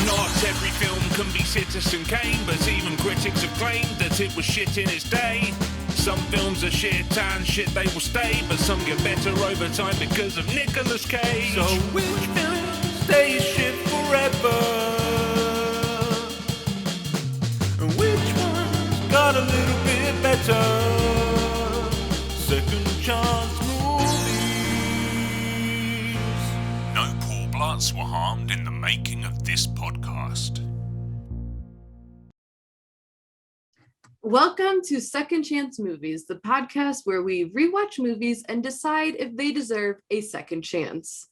Not every film can be Citizen Kane, but even critics have claimed that it was shit in its day. Some films are shit and shit they will stay, but some get better over time because of Nicolas Cage. So which film stays shit forever? And which one's got a little bit better? Second chance movies. No poor bloods were harmed in the making of this podcast. Welcome to Second Chance Movies, the podcast where we rewatch movies and decide if they deserve a second chance.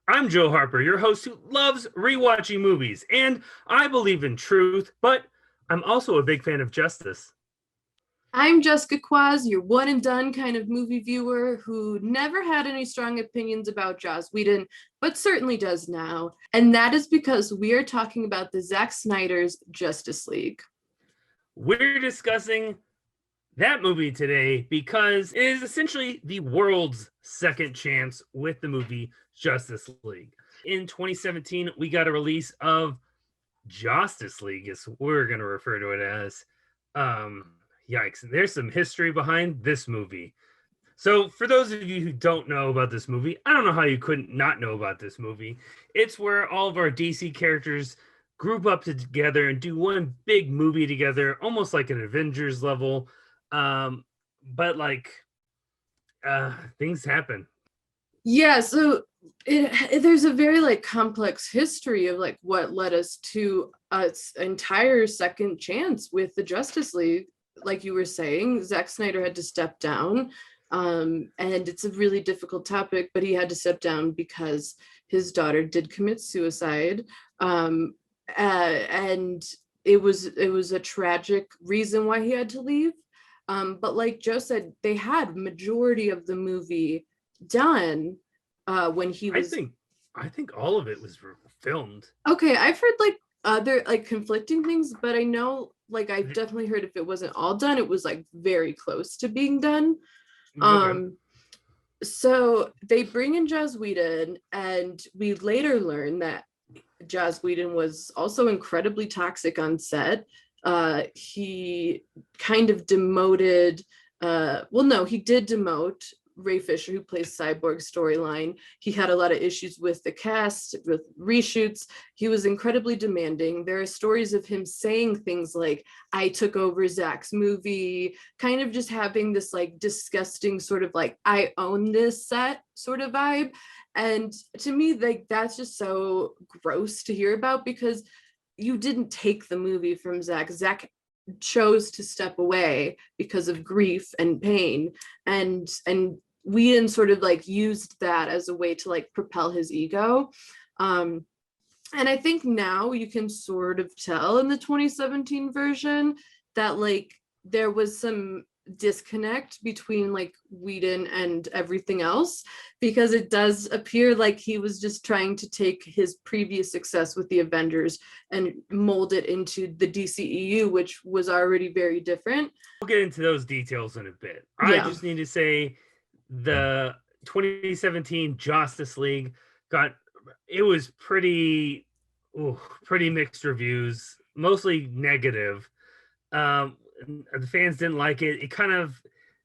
I'm Joe Harper, your host who loves rewatching movies, and I believe in truth, but I'm also a big fan of justice. I'm Jessica Kwazz, your one and done kind of movie viewer who never had any strong opinions about Joss Whedon, but certainly does now. And that is because we are talking about the Zack Snyder's Justice League. We're discussing that movie today because it is essentially the world's second chance with the movie Justice League. In 2017, we got a release of Justice League, is we're going to refer to it as. Yikes, there's some history behind this movie. So for those of you who don't know about this movie, I don't know how you couldn't not know about this movie. It's where all of our DC characters group up together and do one big movie together, almost like an Avengers level. But things happen. Yeah, so there's a very complex history of what led us to its entire second chance with the Justice League. Like you were saying, Zack Snyder had to step down, and it's a really difficult topic, but he had to step down because his daughter did commit suicide. And it was a tragic reason why he had to leave. But like Joe said, they had majority of the movie done when he was. I think all of it was filmed. Okay, I've heard other conflicting things, but I know I've definitely heard if it wasn't all done, it was very close to being done. Okay. So they bring in Joss Whedon, and we later learn that Joss Whedon was also incredibly toxic on set. He kind of demoted, he did demote Ray Fisher, who plays Cyborg storyline. He had a lot of issues with the cast, with reshoots. He was incredibly demanding. There are stories of him saying things like, I took over Zack's movie, kind of just having this disgusting sort of I own this set sort of vibe. And to me, that's just so gross to hear about, because you didn't take the movie from Zack. Zack chose to step away because of grief and pain, and Whedon sort of used that as a way to propel his ego. And I think now you can sort of tell in the 2017 version that there was some disconnect between Whedon and everything else, because it does appear like he was just trying to take his previous success with the Avengers and mold it into the DCEU, which was already very different. We'll get into those details in a bit. Yeah. I just need to say the 2017 Justice League was pretty mixed reviews, mostly negative. The fans didn't like it. It kind of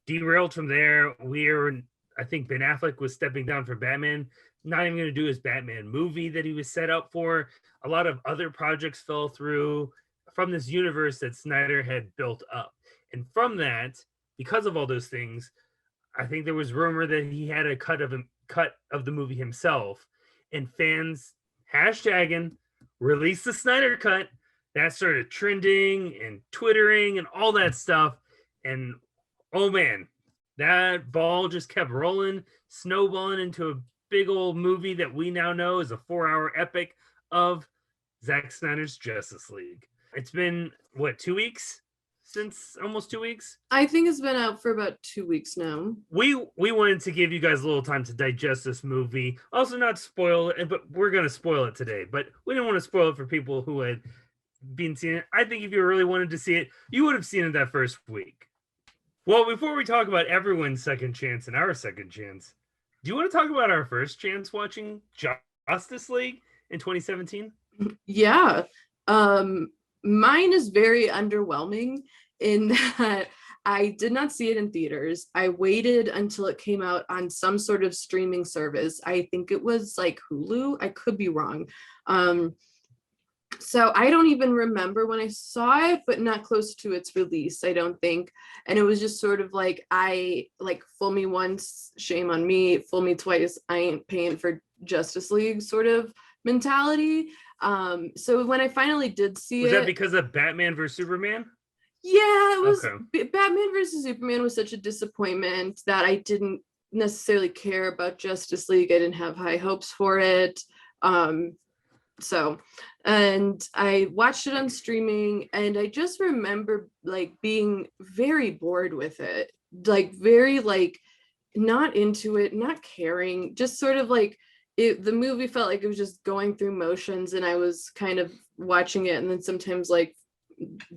derailed from there. I think Ben Affleck was stepping down for Batman, not even going to do his Batman movie that he was set up for. A lot of other projects fell through from this universe that Snyder had built up. And from that, because of all those things, I think there was rumor that he had a cut of the movie himself, and fans hashtagging release the Snyder cut. That started trending and twittering and all that stuff. And oh man, that ball just kept rolling, snowballing into a big old movie that we now know is a 4-hour epic of Zack Snyder's Justice League. It's been, 2 weeks? Almost 2 weeks? I think it's been out for about 2 weeks now. We wanted to give you guys a little time to digest this movie. Also not spoil it, but we're going to spoil it today. But we didn't want to spoil it for people who had been seeing it. I think if you really wanted to see it, you would have seen it that first week. Well, before we talk about everyone's second chance and our second chance, Do you want to talk about our first chance watching Justice League in 2017? Yeah. Mine is very underwhelming in that I did not see it in theaters. I waited until it came out on some sort of streaming service. I think it was like Hulu. I could be wrong. So I don't even remember when I saw it, but not close to its release, I don't think. And it was just sort of like, fool me once, shame on me, fool me twice, I ain't paying for Justice League sort of mentality. So when I finally did see Was it, that because of Batman versus Superman? yeah, it was. Okay. Batman versus Superman was such a disappointment that I didn't necessarily care about Justice League. I didn't have high hopes for it. And I watched it on streaming, and I just remember like being very bored with it, like very like not into it, not caring, just sort of like the movie felt like it was just going through motions, and I was kind of watching it and then sometimes like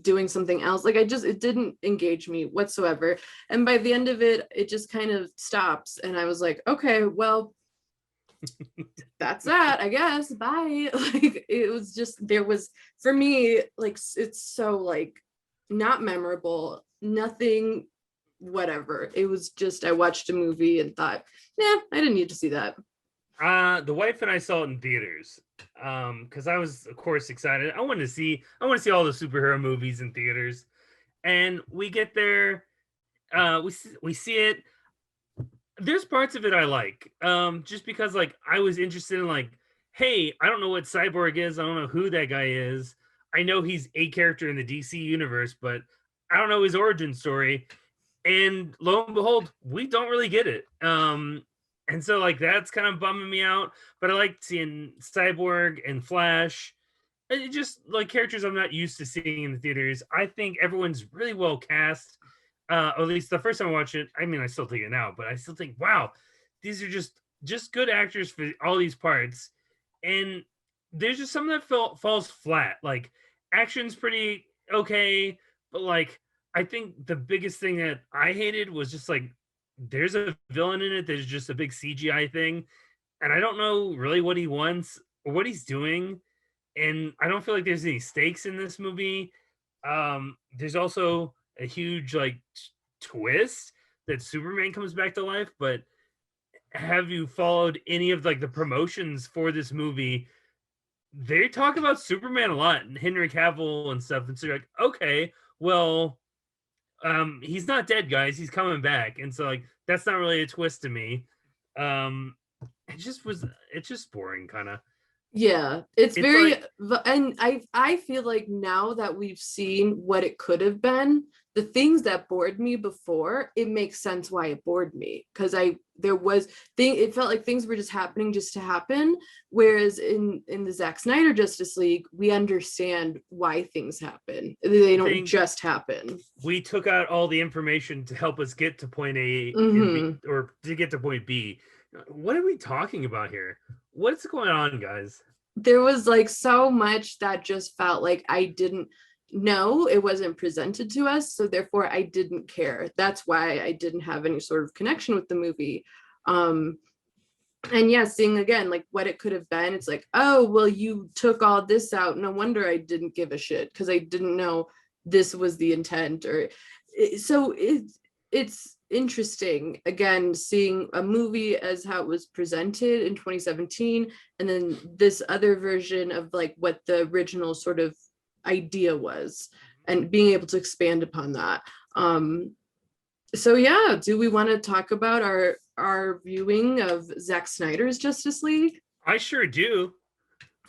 doing something else. Like it didn't engage me whatsoever. And by the end of it, it just kind of stops. And I was like, okay, well, that's that, I guess. Bye. Like it was just, there was, for me, like it's so like not memorable, nothing, whatever. It was just, I watched a movie and thought, yeah, I didn't need to see that. The wife and I saw it in theaters because I was, of course, excited. I want to see all the superhero movies in theaters, and we get there. We see it. There's parts of it I like, just because like I was interested in like, hey, I don't know what Cyborg is. I don't know who that guy is. I know he's a character in the DC universe, but I don't know his origin story. And lo and behold, we don't really get it. And so like that's kind of bumming me out. But I like seeing Cyborg and Flash. It just like characters I'm not used to seeing in the theaters. I think everyone's really well cast. Or at least the first time I watched it, I mean, I still think it now, but I still think, wow, these are just good actors for all these parts. And there's just something that falls flat. Like action's pretty okay, but like I think the biggest thing that I hated was just like there's a villain in it that's just a big CGI thing, and I don't know really what he wants or what he's doing, and I don't feel like there's any stakes in this movie. There's also a huge like twist that Superman comes back to life, but have you followed any of like the promotions for this movie? They talk about Superman a lot and Henry Cavill and stuff, and so you're like, okay, well, he's not dead, guys, he's coming back. And so like that's not really a twist to me. It's just boring kind of. Yeah, it's very like, and I feel like now that we've seen what it could have been, the things that bored me before, it makes sense why it bored me, because it felt like things were just happening just to happen, whereas in the Zack Snyder Justice League, we understand why things happen. They don't just happen. We took out all the information to help us get to point A or to get to point B. What are we talking about here? What's going on, guys? There was like so much that just felt like I didn't know, it wasn't presented to us, so therefore I didn't care. That's why I didn't have any sort of connection with the movie. And yeah, seeing again like what it could have been, it's like, oh well, you took all this out, no wonder I didn't give a shit, because I didn't know this was the intent. So it's interesting again seeing a movie as how it was presented in 2017, and then this other version of like what the original sort of idea was, and being able to expand upon that. So yeah, do we want to talk about our viewing of Zack Snyder's Justice League? I sure do.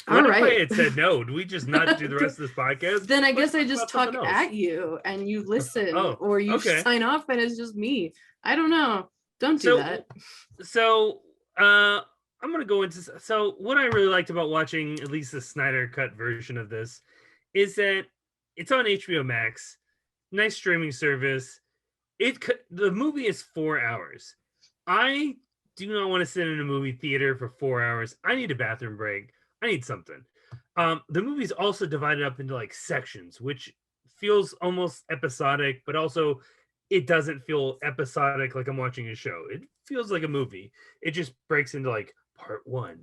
All right. If I had said no, do we just not do the rest of this podcast? Then I guess I just talk at you and you listen, or you sign off and it's just me. I don't know. Don't do that. So I'm gonna go into what I really liked about watching at least the Snyder cut version of this is that it's on HBO Max, nice streaming service. The movie is 4 hours. I do not want to sit in a movie theater for 4 hours. I need a bathroom break. I need something. The movie's also divided up into like sections, which feels almost episodic, but also it doesn't feel episodic like I'm watching a show. It feels like a movie. It just breaks into like part 1,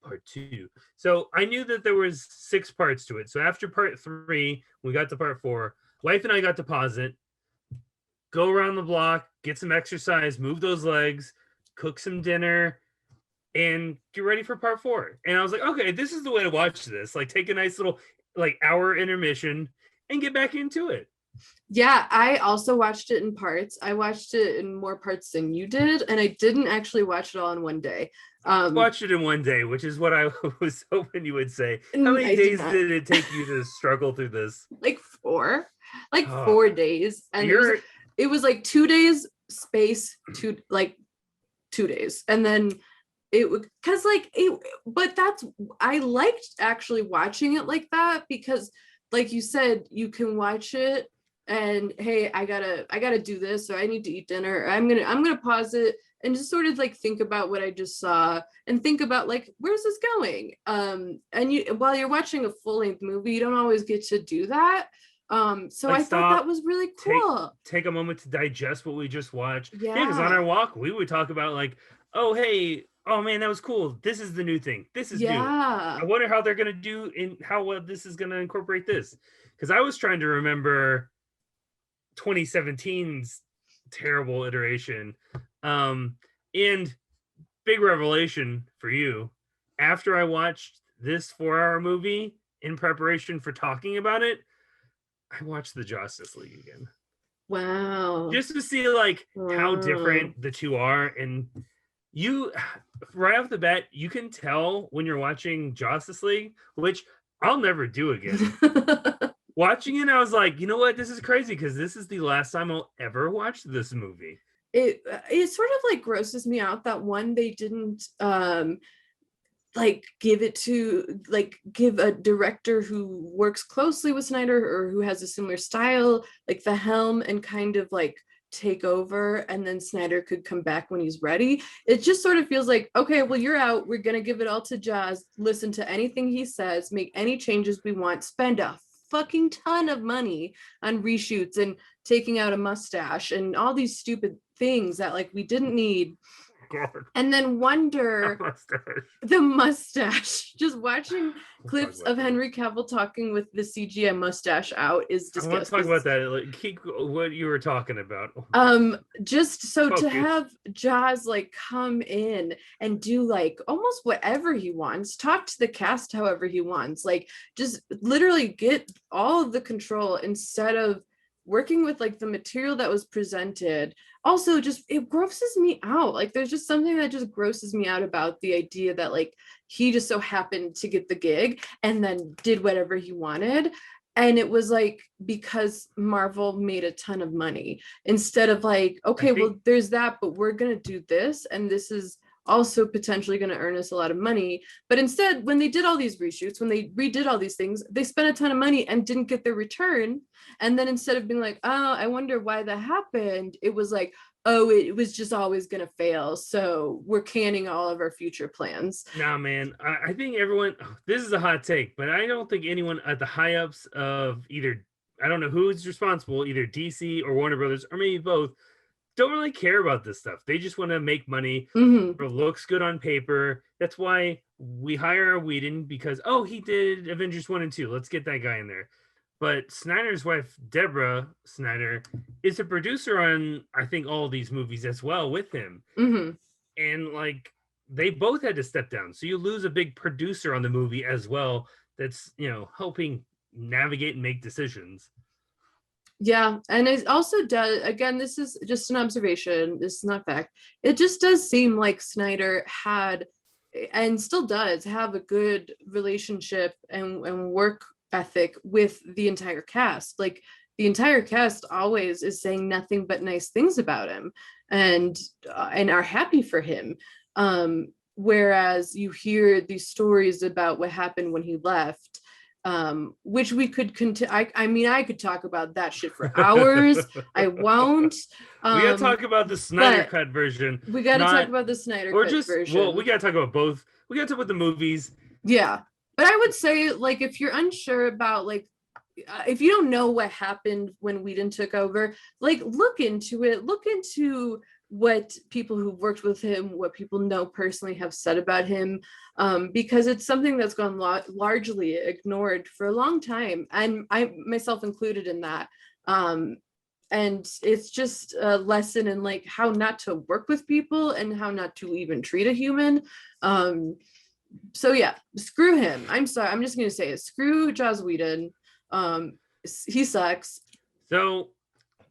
part 2. So I knew that there was 6 parts to it. So after part 3, we got to part 4. Wife and I got to pause it, go around the block, get some exercise, move those legs, cook some dinner, and get ready for part 4. And I was like, okay, this is the way to watch this. Like, take a nice little like hour intermission and get back into it. Yeah, I also watched it in parts. I watched it in more parts than you did, and I didn't actually watch it all in one day. Watched it in one day, which is what I was hoping you would say. How many days did it take you to struggle through this? Like 4. 4 days. And it was like 2 days space, 2 days. And then it would, because but I liked actually watching it like that, because like you said, you can watch it and hey, I gotta do this, or I need to eat dinner, or I'm gonna pause it and just sort of like think about what I just saw and think about like, where's this going? And while you're watching a full-length movie, you don't always get to do that. So like, I thought that was really cool. Take a moment to digest what we just watched. Yeah, because on our walk we would talk about like, oh hey, oh man, that was cool. This is the new thing. This is new. I wonder how they're gonna do in how this is gonna incorporate this. Because I was trying to remember 2017's terrible iteration. And big revelation for you. After I watched this 4-hour movie in preparation for talking about it, I watched the Justice League again. Wow. Just to see like how different the two are. And you, right off the bat, you can tell when you're watching Justice League, which I'll never do again. Watching it, I was like, you know what? This is crazy, because this is the last time I'll ever watch this movie. It sort of like grosses me out that one, they didn't like give a director who works closely with Snyder or who has a similar style, like the helm, and kind of like take over, and then Snyder could come back when he's ready. It just sort of feels like, okay, well, you're out, we're gonna give it all to Jazz, listen to anything he says, make any changes we want, spend a fucking ton of money on reshoots and taking out a mustache and all these stupid things that like we didn't need. God. And then wonder the mustache. Just watching clips of Henry Cavill talking with the CGI mustache out is disgusting. I want to talk about that. Like, keep what you were talking about. Just so to have Jazz like come in and do like almost whatever he wants, talk to the cast however he wants, like just literally get all of the control instead of working with like the material that was presented. Also, just it grosses me out. Like there's just something that just grosses me out about the idea that like he just so happened to get the gig and then did whatever he wanted. And it was like because Marvel made a ton of money instead of like, okay, well, there's that, but we're gonna do this, and this is also potentially going to earn us a lot of money. But instead, when they did all these reshoots, when they redid all these things, they spent a ton of money and didn't get their return. And then instead of being like, oh, I wonder why that happened, it was like, oh, it was just always going to fail, so we're canning all of our future plans. Nah, man, I think everyone, this is a hot take, but I don't think anyone at the high ups of either, I don't know who's responsible, either DC or Warner Brothers, or maybe both, don't really care about this stuff. They just want to make money. Mm-hmm. It looks good on paper. That's why we hire Whedon, because, oh, he did Avengers 1 and 2. Let's get that guy in there. But Snyder's wife, Deborah Snyder, is a producer on, I think, all of these movies as well with him. Mm-hmm. And, like, they both had to step down. So you lose a big producer on the movie as well that's, you know, helping navigate and make decisions. Yeah, and it also does, again, this is just an observation, this is not fact, it just does seem like Snyder had, and still does, have a good relationship and work ethic with the entire cast. Like, the entire cast always is saying nothing but nice things about him and are happy for him. Whereas you hear these stories about what happened when he left, which we could I mean, I could talk about that shit for hours. I won't. We gotta talk about the Snyder cut version. We gotta talk about the Snyder cut version. Well, we gotta talk about both. We gotta talk about the movies. Yeah, but I would say, like, if you're unsure about, like, if you don't know what happened when Whedon took over, like, look into it. Look into what people who've worked with him, what people know personally have said about him, because it's something that's gone largely ignored for a long time, and I myself included in that. And it's just a lesson in like how not to work with people and how not to even treat a human. So yeah, screw him. I'm sorry. I'm just gonna say it. Screw Joss Whedon. He sucks. So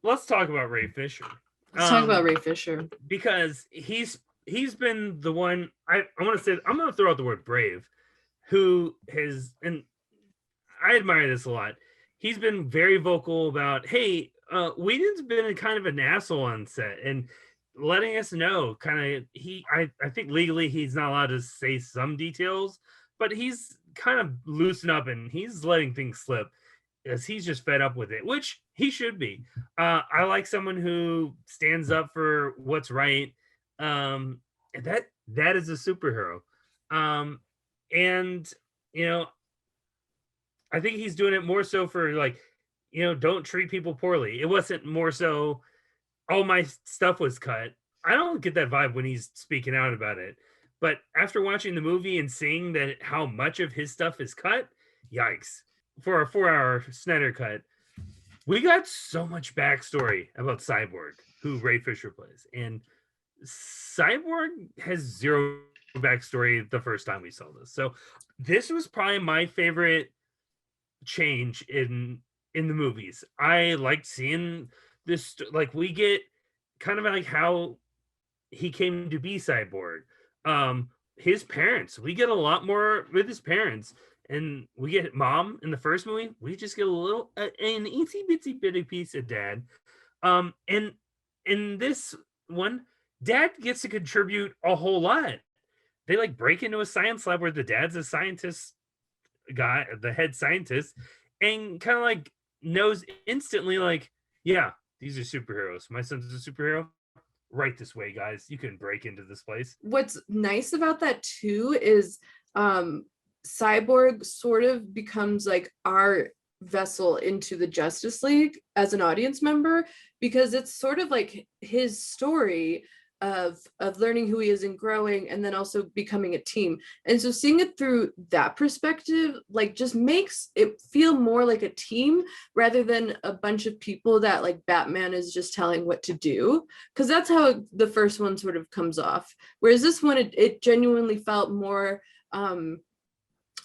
let's talk about Ray Fisher. Let's talk about Ray Fisher, because he's been the one. I'm gonna throw out the word brave, who has, and I admire this a lot. He's been very vocal about, hey, Whedon's been kind of an asshole on set, and letting us know kind of I think legally he's not allowed to say some details, but he's kind of loosened up and he's letting things slip as he's just fed up with it, which he should be. I like someone who stands up for what's right. And that is a superhero. And you know, I think he's doing it more so for like, you know, don't treat people poorly. It wasn't more so, all my stuff was cut. I don't get that vibe when he's speaking out about it. But after watching the movie and seeing that how much of his stuff is cut, yikes. For a 4-hour Snyder cut, we got so much backstory about Cyborg, who Ray Fisher plays. And Cyborg has zero backstory the first time we saw this. So this was probably my favorite change in the movies. I liked seeing this, like, we get kind of like how he came to be Cyborg. His parents, we get a lot more with his parents, and we get mom in the first movie. We just get a little an itsy bitsy bitty piece of dad. And in this one, dad gets to contribute a whole lot. They like break into a science lab where the dad's a scientist guy, the head scientist, and kind of like knows instantly, like, yeah, these are superheroes. My son's a superhero. Right this way, guys. You can break into this place. What's nice about that too is Cyborg sort of becomes like our vessel into the Justice League as an audience member, because it's sort of like his story of learning who he is and growing, and then also becoming a team. And so seeing it through that perspective, like, just makes it feel more like a team rather than a bunch of people that like Batman is just telling what to do, because that's how the first one sort of comes off. Whereas this one, it genuinely felt more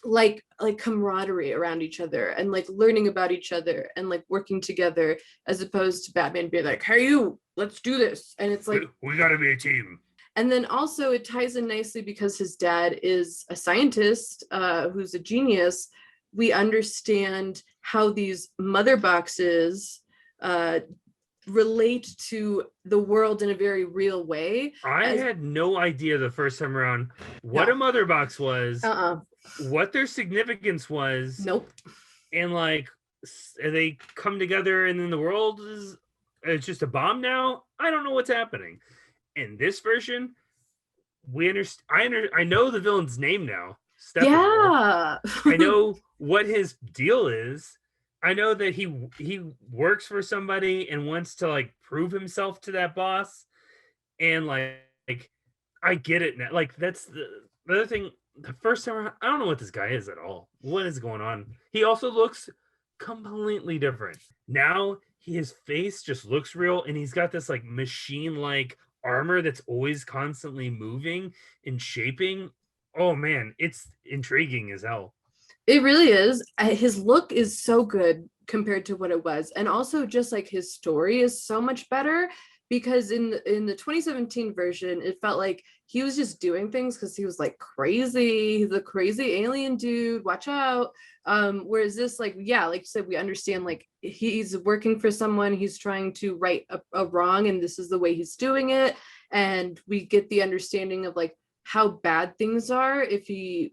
like camaraderie around each other and like learning about each other and like working together, as opposed to Batman being like, hey, you, let's do this. And it's like, we gotta be a team. And then also it ties in nicely because his dad is a scientist who's a genius. We understand how these mother boxes relate to the world in a very real way. I had no idea the first time around what a mother box was, what their significance was. Nope. And like, they come together and then the world is, it's just a bomb now. I don't know what's happening. In this version, we understand. I know the villain's name now. Yeah. I know what his deal is. I know that he works for somebody and wants to like prove himself to that boss. And like I get it now. Like, that's the other thing. The first time around, I don't know what this guy is at all. What is going on? He also looks completely different. Now his face just looks real, and he's got this like machine-like armor that's always constantly moving and shaping. Oh man, it's intriguing as hell. It really is. His look is so good compared to what it was. And also just like his story is so much better, because in the 2017 version, it felt like he was just doing things because he was like crazy. He's a crazy alien dude, watch out. Whereas this, like, yeah, like you said, we understand like he's working for someone, he's trying to right a wrong, and this is the way he's doing it. And we get the understanding of like how bad things are if he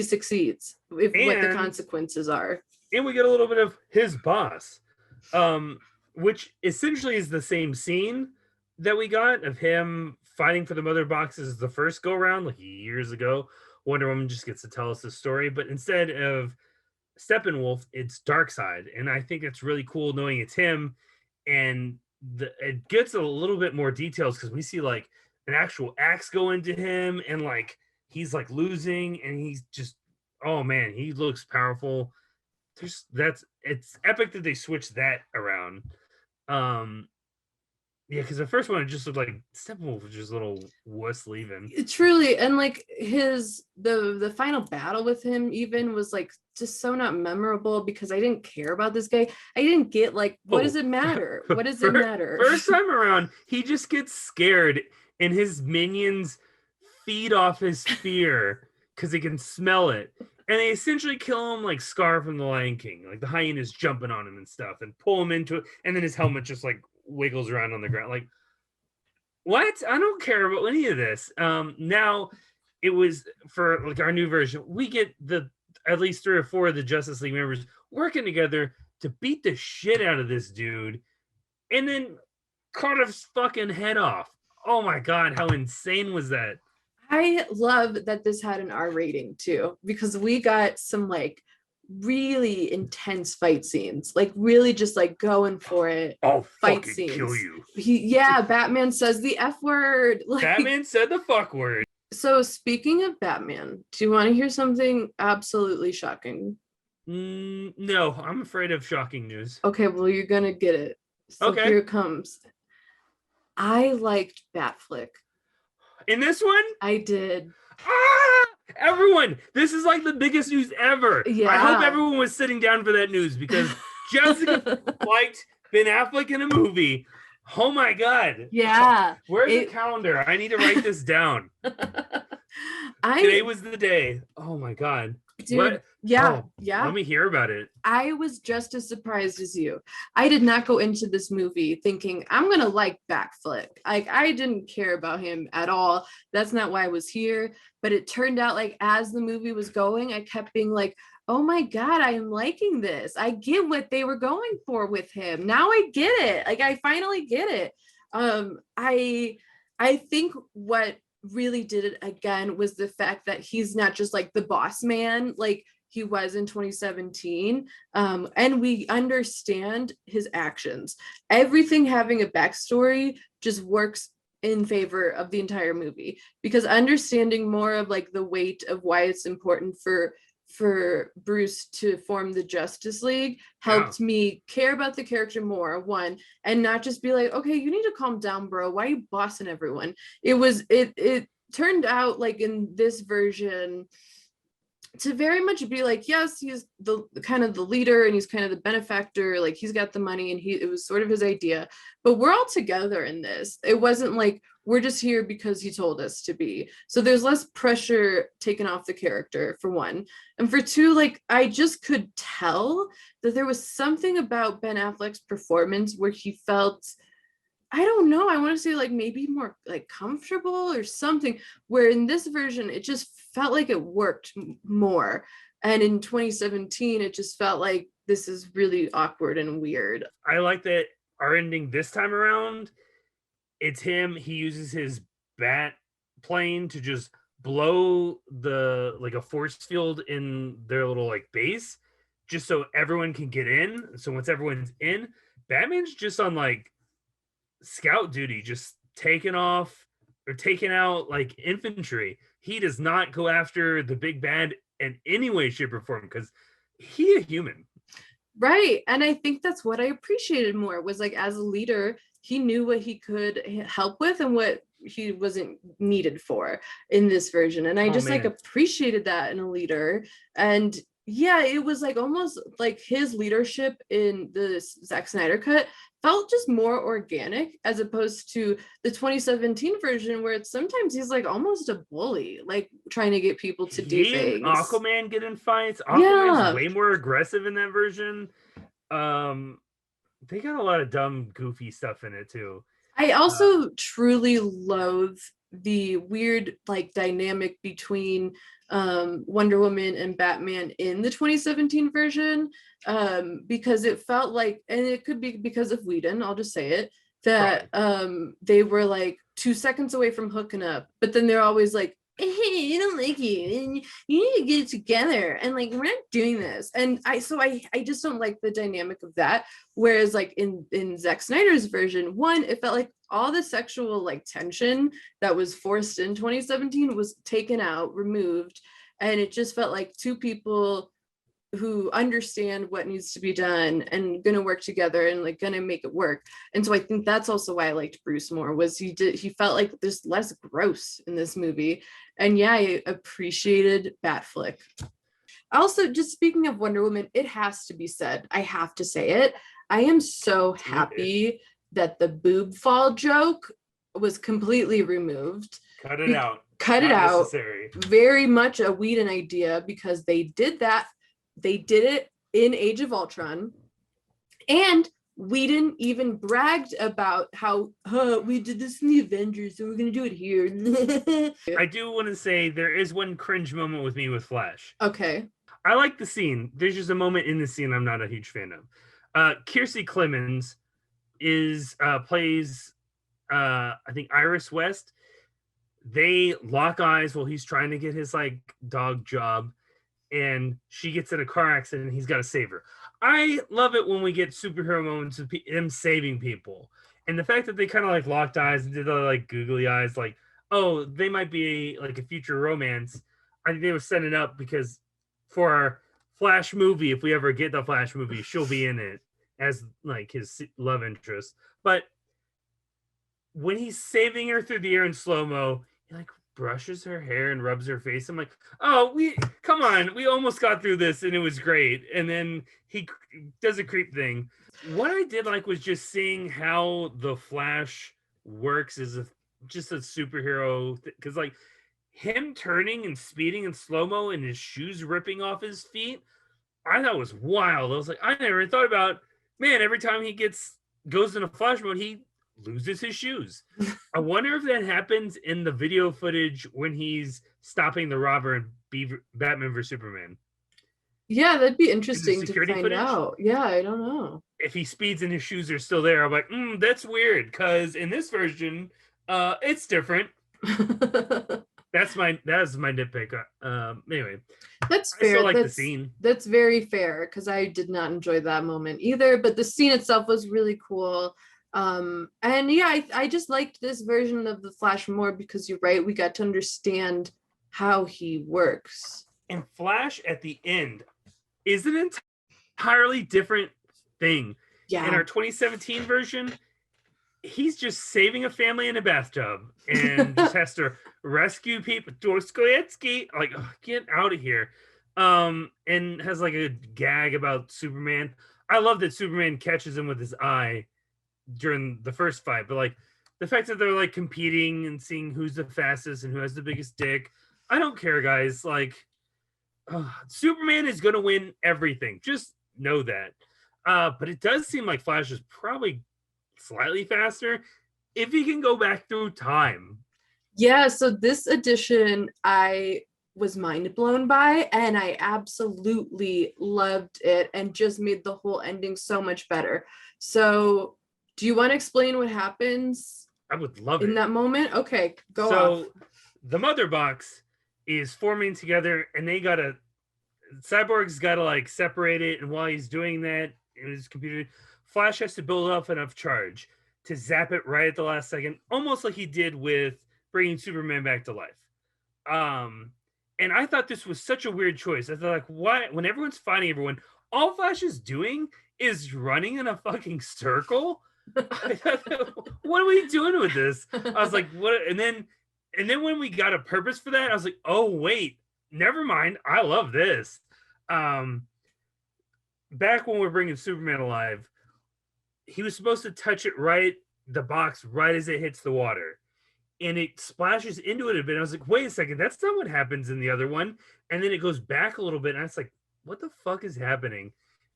succeeds, what the consequences are. And we get a little bit of his boss, which essentially is the same scene that we got of him fighting for the mother boxes the first go round, like years ago. Wonder Woman just gets to tell us the story, but instead of Steppenwolf, it's Darkseid. And I think it's really cool knowing it's him. And it gets a little bit more details because we see like an actual axe go into him, and like he's like losing, and he's just, oh man, he looks powerful. It's epic that they switched that around. Yeah, because the first one it just looked like Steppenwolf was just a little wuss leaving. Truly, and like the final battle with him even was like just so not memorable because I didn't care about this guy. I didn't get like, what does it matter? What does it matter? First time around, he just gets scared and his minions feed off his fear because they can smell it. And they essentially kill him like Scar from The Lion King. Like the hyenas jumping on him and stuff and pull him into it. And then his helmet just like wiggles around on the ground. Like, what? I don't care about any of this. Now it was for like our new version. We get at least 3 or 4 of the Justice League members working together to beat the shit out of this dude and then cut his fucking head off. Oh my God, how insane was that? I love that this had an R rating too, because we got some like really intense fight scenes, like really just like going for it. Oh, fight fucking scenes. Kill you. Batman says the F word. Like, Batman said the fuck word. So speaking of Batman, do you want to hear something absolutely shocking? No, I'm afraid of shocking news. Okay, well, you're gonna get it. So okay. Here it comes. I liked Batflick. In this one? I did. Everyone, this is like the biggest news ever. Yeah. I hope everyone was sitting down for that news because Jessica liked Ben Affleck in a movie. Oh my God. Yeah. Where's the calendar? I need to write this down. Today was the day. Oh my God. Dude, what? Yeah. Let me hear about it. I was just as surprised as you. I did not go into this movie thinking I'm gonna like Batflick. Like, I didn't care about him at all. That's not why I was here. But it turned out like as the movie was going, I kept being like, oh my God, I am liking this. I get what they were going for with him. Now I get it. Like, I finally get it. I think what really did it again was the fact that he's not just like the boss man like he was in 2017, and we understand his actions. Everything having a backstory just works in favor of the entire movie, because understanding more of like the weight of why it's important for Bruce to form the Justice League helped me care about the character more, one, and not just be like, okay, you need to calm down, bro. Why are you bossing everyone? It turned out like in this version to very much be like, yes, he's the kind of the leader and he's kind of the benefactor, like he's got the money and it was sort of his idea, but we're all together in this. It wasn't like we're just here because he told us to be. So there's less pressure taken off the character, for one. And for two, like I just could tell that there was something about Ben Affleck's performance where he felt, I don't know, I want to say like maybe more like comfortable or something, where in this version it just felt like it worked more, and in 2017 it just felt like this is really awkward and weird. I like that our ending this time around, it's him, he uses his bat plane to just blow the like a force field in their little like base just so everyone can get in. So once everyone's in, Batman's just on like scout duty, just taking off or taking out like infantry. He does not go after the big bad in any way, shape, or form because he a human. Right. And I think that's what I appreciated more, was like as a leader, he knew what he could help with and what he wasn't needed for in this version. And I just like appreciated that in a leader. And yeah, it was like almost like his leadership in the Zack Snyder cut felt just more organic, as opposed to the 2017 version where it's sometimes he's like almost a bully, like trying to get people to do things. Aquaman get in fights. Aquaman's way more aggressive in that version. They got a lot of dumb, goofy stuff in it too. I also truly loathe the weird like dynamic between Wonder Woman and Batman in the 2017 version, because it felt like, and it could be because of Whedon, I'll just say it, that they were like 2 seconds away from hooking up, but then they're always like hey, I don't like you, and you need to get it together, and like we're not doing this. And I just don't like the dynamic of that. Whereas like in Zack Snyder's version, one, it felt like all the sexual like tension that was forced in 2017 was taken out, removed, and it just felt like two people who understand what needs to be done and gonna work together and like gonna make it work. And so I think that's also why I liked Bruce more, was he felt like there's less gross in this movie. And yeah, I appreciated Batflick. Also, just speaking of Wonder Woman, it has to be said, I have to say it, I am so happy that the boob fall joke was completely removed. Cut it out. Cut it out. Very much a Whedon idea, because they did that. They did it in Age of Ultron, and Whedon even bragged about how we did this in the Avengers, so we're gonna do it here. I do want to say there is one cringe moment with me with Flash. Okay. I like the scene. There's just a moment in the scene I'm not a huge fan of. Kiersey Clemens plays I think Iris West. They lock eyes while he's trying to get his like dog job, and she gets in a car accident and he's got to save her. I love it when we get superhero moments of them saving people. And the fact that they kind of like locked eyes and did the like googly eyes, like, oh, they might be like a future romance. I think they were setting it up because for our Flash movie, if we ever get the Flash movie, she'll be in it as like his love interest. But when he's saving her through the air in slow-mo, he like brushes her hair and rubs her face. I'm like, oh, come on, we almost got through this and it was great. And then he does a creep thing. What I did like was just seeing how the Flash works as just a superhero, because like him turning and speeding in slow-mo and his shoes ripping off his feet, I thought was wild. I was like, I never thought about, man, every time he goes into Flash mode, he loses his shoes. I wonder if that happens in the video footage when he's stopping the robber in Batman vs Superman. Yeah, that'd be interesting to find out. Yeah, I don't know. If he speeds and his shoes are still there, I'm like, that's weird, because in this version, it's different. That's my nitpick. Anyway, that's fair. I still like the scene. That's very fair, because I did not enjoy that moment either. But the scene itself was really cool. And yeah, I just liked this version of the Flash more, because you're right, we got to understand how he works. And Flash at the end is an entirely different thing. Yeah. In our 2017 version, he's just saving a family in a bathtub and just has to rescue people. Dostoevsky, like, get out of here. And has like a gag about Superman. I love that Superman catches him with his eye during the first fight, but like the fact that they're like competing and seeing who's the fastest and who has the biggest dick, I don't care, guys. Like, Superman is gonna win everything, just know that. But it does seem like Flash is probably slightly faster if he can go back through time. Yeah, so this edition I was mind blown by, and I absolutely loved it, and just made the whole ending so much better. So do you want to explain what happens? I would love in it. that moment. Okay, go off. So the Mother Box is forming together, and Cyborg's gotta like separate it, and while he's doing that in his computer, Flash has to build up enough charge to zap it right at the last second, almost like he did with bringing Superman back to life. And I thought this was such a weird choice. I thought, like, why, when everyone's fighting everyone, all Flash is doing is running in a fucking circle? What are we doing with this? I was like, what? And then when we got a purpose for that, I was like, oh wait, never mind. I love this. Back when we're bringing Superman alive, he was supposed to touch it the box right as it hits the water, and it splashes into it a bit. I was like, wait a second, that's not what happens in the other one. And then it goes back a little bit, and I was like, what the fuck is happening?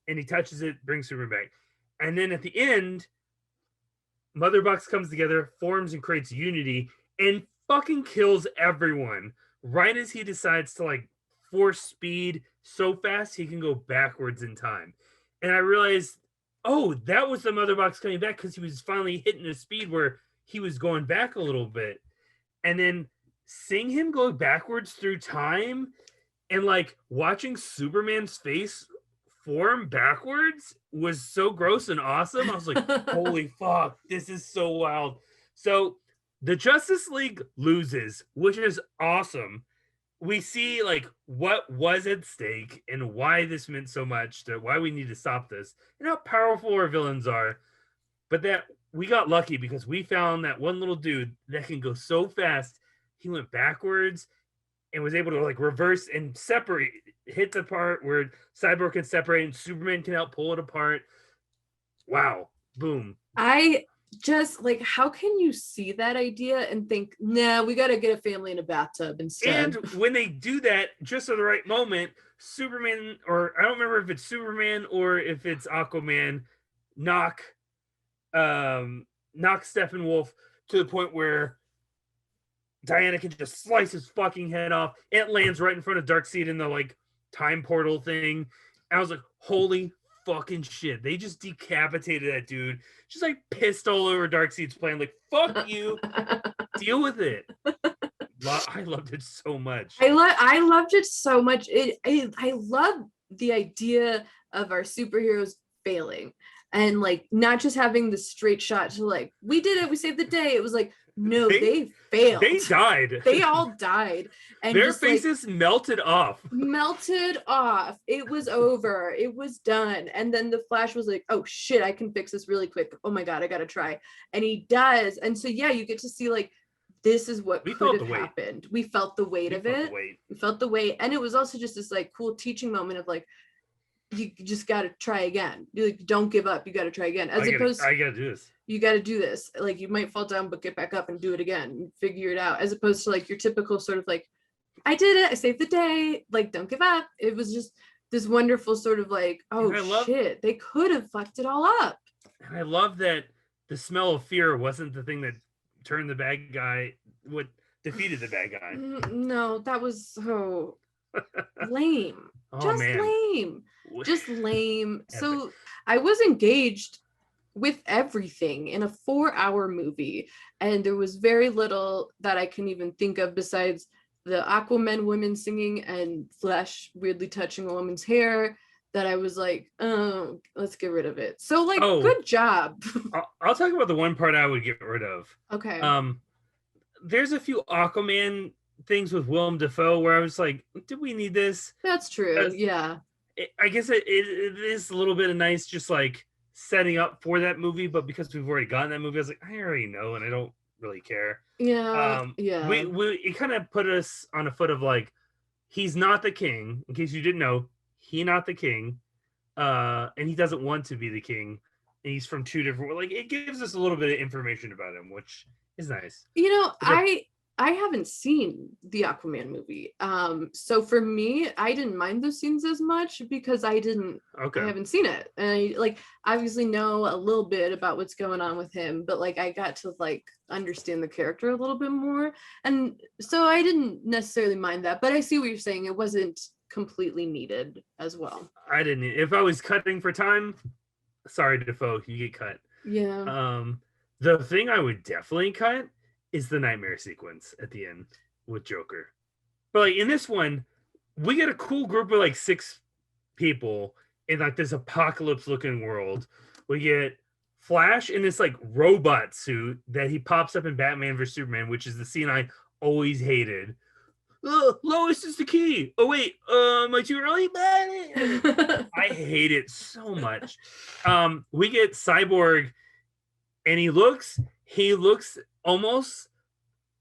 And he touches it, brings Superman back. And then at the end, Mother Box comes together, forms and creates unity, and fucking kills everyone right as he decides to like force speed so fast he can go backwards in time. And I realized, oh, that was the Mother Box coming back, because he was finally hitting a speed where he was going back a little bit. And then seeing him go backwards through time and like watching Superman's face form backwards was so gross and awesome. I was like, holy fuck, this is so wild. So the Justice League loses, which is awesome. We see like what was at stake and why this meant so much, to why we need to stop this, and how powerful our villains are. But that we got lucky because we found that one little dude that can go so fast. He went backwards and was able to like reverse and separate, hit the part where Cyborg can separate and Superman can help pull it apart. Wow. Boom. I just like, how can you see that idea and think, nah, we got to get a family in a bathtub instead? And when they do that, just at the right moment, Superman, or I don't remember if it's Superman or if it's Aquaman, knock Steppenwolf to the point where Diana can just slice his fucking head off. It lands right in front of Darkseid in the like time portal thing. And I was like, holy fucking shit. They just decapitated that dude. Just like pissed all over Darkseid's plan. Like, fuck you. Deal with it. I loved it so much. I loved it so much. I love the idea of our superheroes failing and like not just having the straight shot to like, we did it, we saved the day. It was like, no, they failed. They died. They all died. And their just, faces like, melted off. It was over. It was done. And then the Flash was like, oh shit, I can fix this really quick. Oh my God, I gotta try. And he does. And so yeah, you get to see like, this is what could have happened. We felt the weight of it. We felt the weight. And it was also just this like cool teaching moment of like, you just got to try again. You like, don't give up. You got to try again. I gotta do this. You got to do this. Like you might fall down, but get back up and do it again. And figure it out. As opposed to like your typical sort of like, I did it. I saved the day. Like, don't give up. It was just this wonderful sort of like, oh shit, they could have fucked it all up. And I love that the smell of fear wasn't the thing that turned the bad guy, what defeated the bad guy. No, that was so lame. Lame. Just lame. Epic. So I was engaged with everything in a 4-hour movie, and there was very little that I can even think of besides the Aquaman women singing and Flash weirdly touching a woman's hair that I was like, oh, let's get rid of it. So like, good job. I'll talk about the one part I would get rid of. Okay. There's a few Aquaman things with Willem Dafoe where I was like, do we need this? That's true. Yeah. I guess it is a little bit of nice, just like setting up for that movie, but because we've already gotten that movie, I was like, I already know, and I don't really care. Yeah. It kind of put us on a foot of like, he's not the king. In case you didn't know, he's not the king, and he doesn't want to be the king. And he's from two different. Like, it gives us a little bit of information about him, which is nice. You know, I haven't seen the Aquaman movie. So for me, I didn't mind those scenes as much because I haven't seen it. And I like obviously know a little bit about what's going on with him, but like I got to like understand the character a little bit more. And so I didn't necessarily mind that, but I see what you're saying. It wasn't completely needed as well. I didn't. If I was cutting for time, sorry, Defoe, you get cut. Yeah. The thing I would definitely cut is the nightmare sequence at the end with Joker. But like in this one, we get a cool group of like 6 people in like this apocalypse looking world. We get Flash in this like robot suit that he pops up in Batman vs Superman, which is the scene I always hated. Lois is the key. Oh wait, am I too early? I hate it so much. We get Cyborg, and he looks almost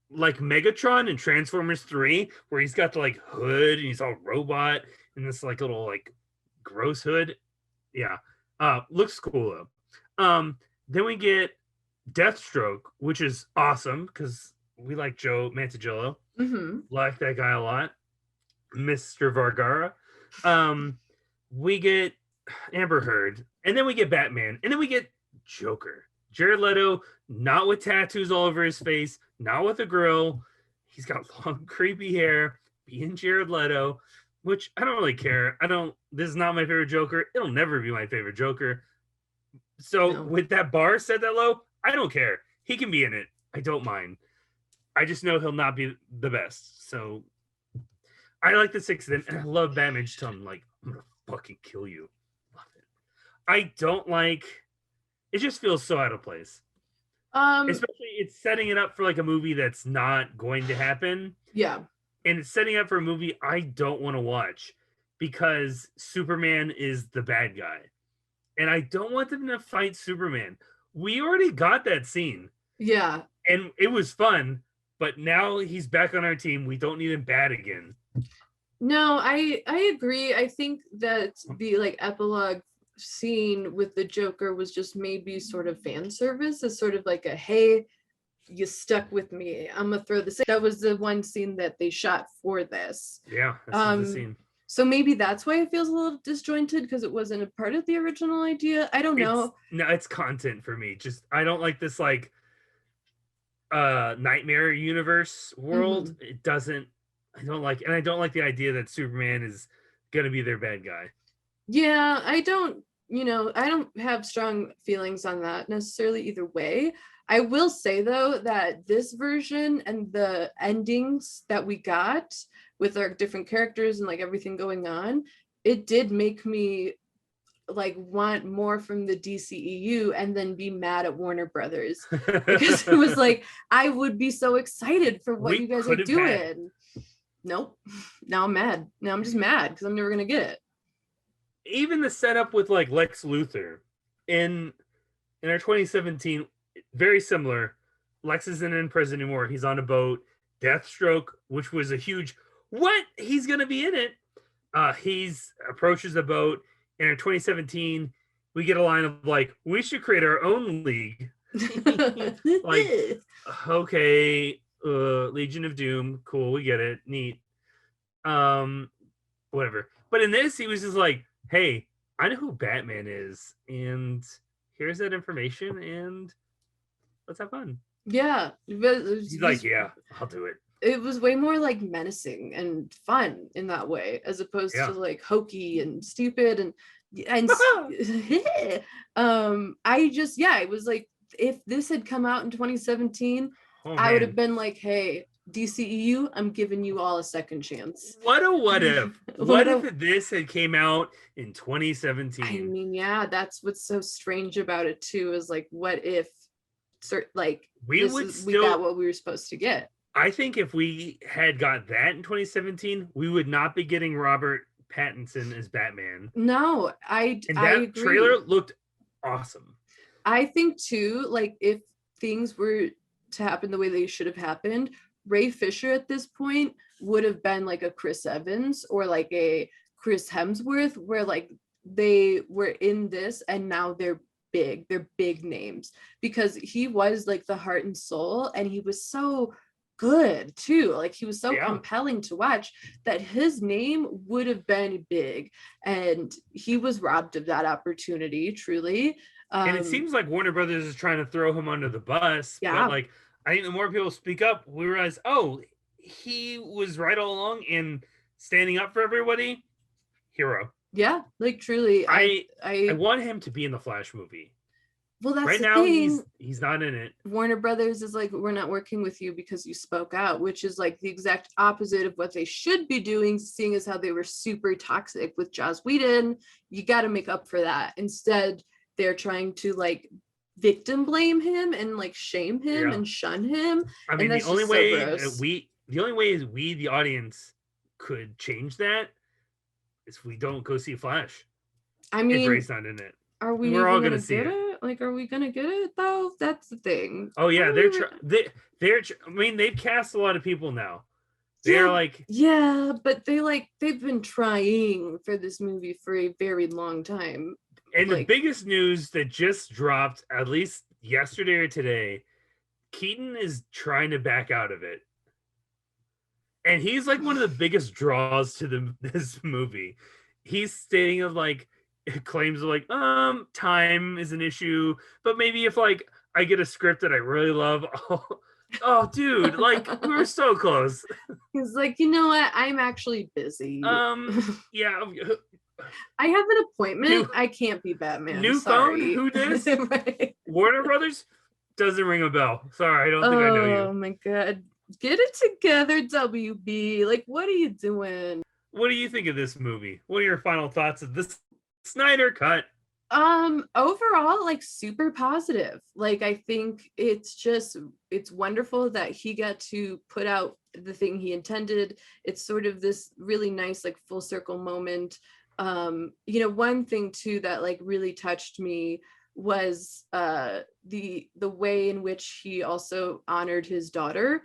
like Megatron in Transformers 3, where he's got the like hood and he's all robot and this like little like gross hood. Yeah. Looks cool though. Then we get Deathstroke, which is awesome because we like Joe Manganiello. Mm-hmm. Like that guy a lot. Mr. Vergara. We get Amber Heard, and then we get Batman, and then we get Joker. Jared Leto, not with tattoos all over his face, not with a grill. He's got long, creepy hair, being Jared Leto, which I don't really care. This is not my favorite Joker. It'll never be my favorite Joker. So with that bar set that low, I don't care. He can be in it. I don't mind. I just know he'll not be the best. So I like the 6 of them, and I love Batman. Just tell him, like, I'm gonna fucking kill you. Love it. I don't like. It just feels so out of place. Especially, it's setting it up for like a movie that's not going to happen. Yeah. And it's setting up for a movie I don't want to watch because Superman is the bad guy. And I don't want them to fight Superman. We already got that scene. Yeah. And it was fun, but now he's back on our team. We don't need him bad again. No, I agree. I think that the like epilogue scene with the Joker was just maybe sort of fan service, as sort of like a, hey, you stuck with me, I'm gonna throw this in. That was the one scene that they shot for this. Yeah, that's the scene. So maybe that's why it feels a little disjointed, because it wasn't a part of the original idea. I don't know. It's content for me. Just I don't like this like nightmare universe world. It doesn't. I don't like the idea that Superman is gonna be their bad guy. Yeah, I don't have strong feelings on that necessarily either way. I will say though that this version and the endings that we got with our different characters and like everything going on, it did make me like want more from the DCEU and then be mad at Warner Brothers, because it was like I would be so excited for what you guys are doing. Nope. Now I'm mad. Now I'm just mad because I'm never gonna get it. Even the setup with like Lex Luthor in our 2017, very similar. Lex isn't in prison anymore. He's on a boat. Deathstroke, which was a huge what? He's gonna be in it. He's approaches the boat. In our 2017, we get a line of like, we should create our own league. Like, okay, Legion of Doom, cool, we get it, neat. Whatever. But in this, he was just like, hey, I know who Batman is, and here's that information, and let's have fun. Yeah. He's like, yeah, I'll do it. It was way more like menacing and fun in that way, as opposed to like hokey and stupid and I just, it was like, if this had come out in 2017, I would have been like, hey, DCEU, I'm giving you all a second chance. What if? What if this had came out in 2017? I mean, yeah, that's what's so strange about it too, is like, what if like we got what we were supposed to get. I think if we had got that in 2017, we would not be getting Robert Pattinson as Batman. No, I agree. Trailer looked awesome. I think too, like if things were to happen the way they should have happened, Ray Fisher at this point would have been like a Chris Evans or like a Chris Hemsworth, where like they were in this and now they're big names, because he was like the heart and soul, and he was so good too, like he was so compelling to watch that his name would have been big, and he was robbed of that opportunity truly. And it seems like Warner Brothers is trying to throw him under the bus. But like, I think the more people speak up, we realize, oh, he was right all along in standing up for everybody. Hero. Yeah, like truly. I want him to be in the Flash movie. Well, that's right the now thing. He's not in it. Warner Brothers is like, we're not working with you because you spoke out, which is like the exact opposite of what they should be doing, seeing as how they were super toxic with Joss Whedon. You got to make up for that. Instead, they're trying to like victim blame him and like shame him and shun him. I mean, the only way we, the audience, could change that is if we don't go see Flash. I mean, if Ray's not in it, we're all gonna see it. Like, are we gonna get it though? That's the thing. Oh yeah, I mean, they've cast a lot of people now. They're but they've been trying for this movie for a very long time. And the biggest news that just dropped, at least yesterday or today, Keaton is trying to back out of it, and he's like one of the biggest draws to this movie. He's stating of like. Claims of like time is an issue, but maybe if like I get a script that I really love, oh dude, like we were so close. He's like, you know what, I'm actually busy. Yeah, I have an appointment. I can't be Batman. New phone? Who this? Right. Warner Brothers? Doesn't ring a bell. Sorry, I don't think I know you. Oh my god. Get it together, WB. Like, what are you doing? What do you think of this movie? What are your final thoughts of this Snyder cut? Overall, like, super positive. Like, I think it's wonderful that he got to put out the thing he intended. It's sort of this really nice, like, full circle moment. One thing too that like really touched me was the way in which he also honored his daughter.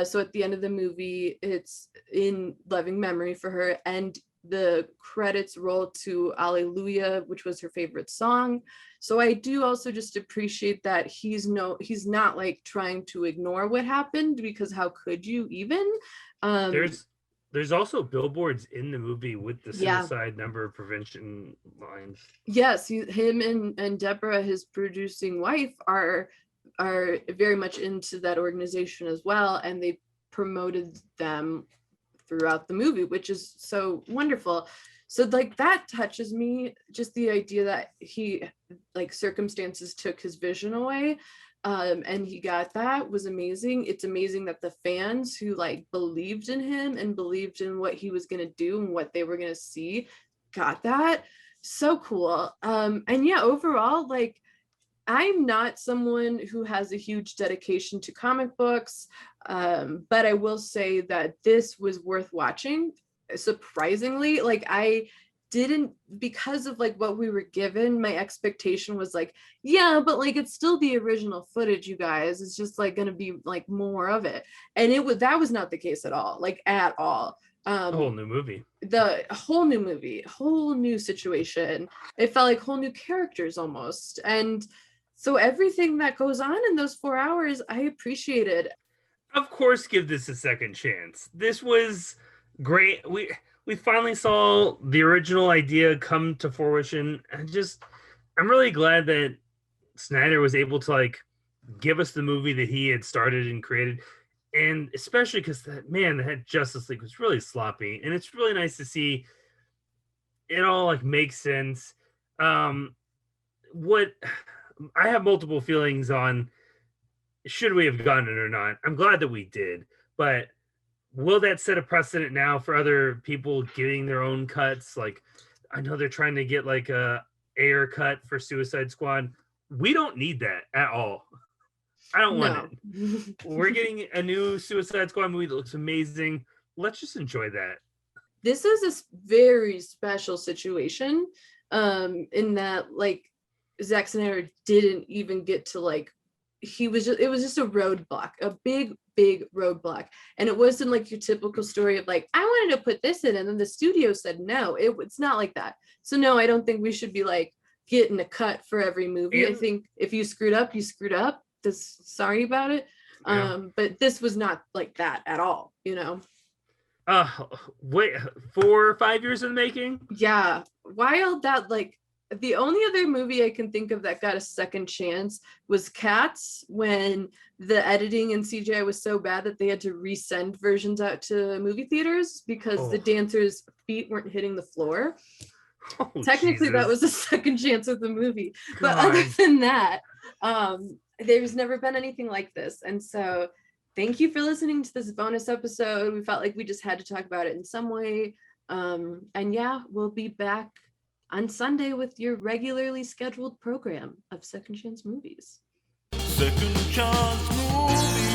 So at the end of the movie, it's in loving memory for her, and the credits roll to Alleluia, which was her favorite song. So I do also just appreciate that he's not like trying to ignore what happened, because how could you even? There's also billboards in the movie with the suicide number prevention lines. Yes, him and Deborah, his producing wife, are very much into that organization as well, and they promoted them throughout the movie, which is so wonderful. So like that touches me, just the idea that he, like, circumstances took his vision away, and he got that was amazing. It's amazing that the fans who like believed in him and believed in what he was going to do and what they were going to see got that. So cool. And yeah, overall, like, I'm not someone who has a huge dedication to comic books, but I will say that this was worth watching. Surprisingly, like, I didn't, because of like what we were given, my expectation was like, yeah, but like it's still the original footage, you guys. It's just like going to be like more of it, and that was not the case at all, like at all. A whole new movie. The whole new movie, whole new situation. It felt like whole new characters almost, and so everything that goes on in those 4 hours, I appreciated. Of course, give this a second chance. This was great. We finally saw the original idea come to fruition. I'm really glad that Snyder was able to like give us the movie that he had started and created. And especially because that Justice League was really sloppy. And it's really nice to see it all like make sense. What I have multiple feelings on, should we have gotten it or not? I'm glad that we did, but will that set a precedent now for other people getting their own cuts? Like, I know they're trying to get like a air cut for Suicide Squad. We don't need that at all. I don't want it. We're getting a new Suicide Squad movie that looks amazing. Let's just enjoy that. This is a very special situation, in that like Zack Snyder didn't even get to like, it was just a roadblock, a big roadblock. And it wasn't like your typical story of like, I wanted to put this in and then the studio said no. It's not like that. So no, I don't think we should be like getting a cut for every movie. I think if you screwed up, you screwed up. Sorry about it. Yeah. But this was not like that at all, you know? Wait, 4 or 5 years in the making? Yeah. Wild that like, the only other movie I can think of that got a second chance was Cats, when the editing and CGI was so bad that they had to resend versions out to movie theaters because the dancers' feet weren't hitting the floor. Technically, Jesus. That was the second chance of the movie. God. But other than that, there's never been anything like this. And so thank you for listening to this bonus episode. We felt like we just had to talk about it in some way. And yeah, we'll be back on Sunday with your regularly scheduled program of Second Chance Movies. Second Chance Movies.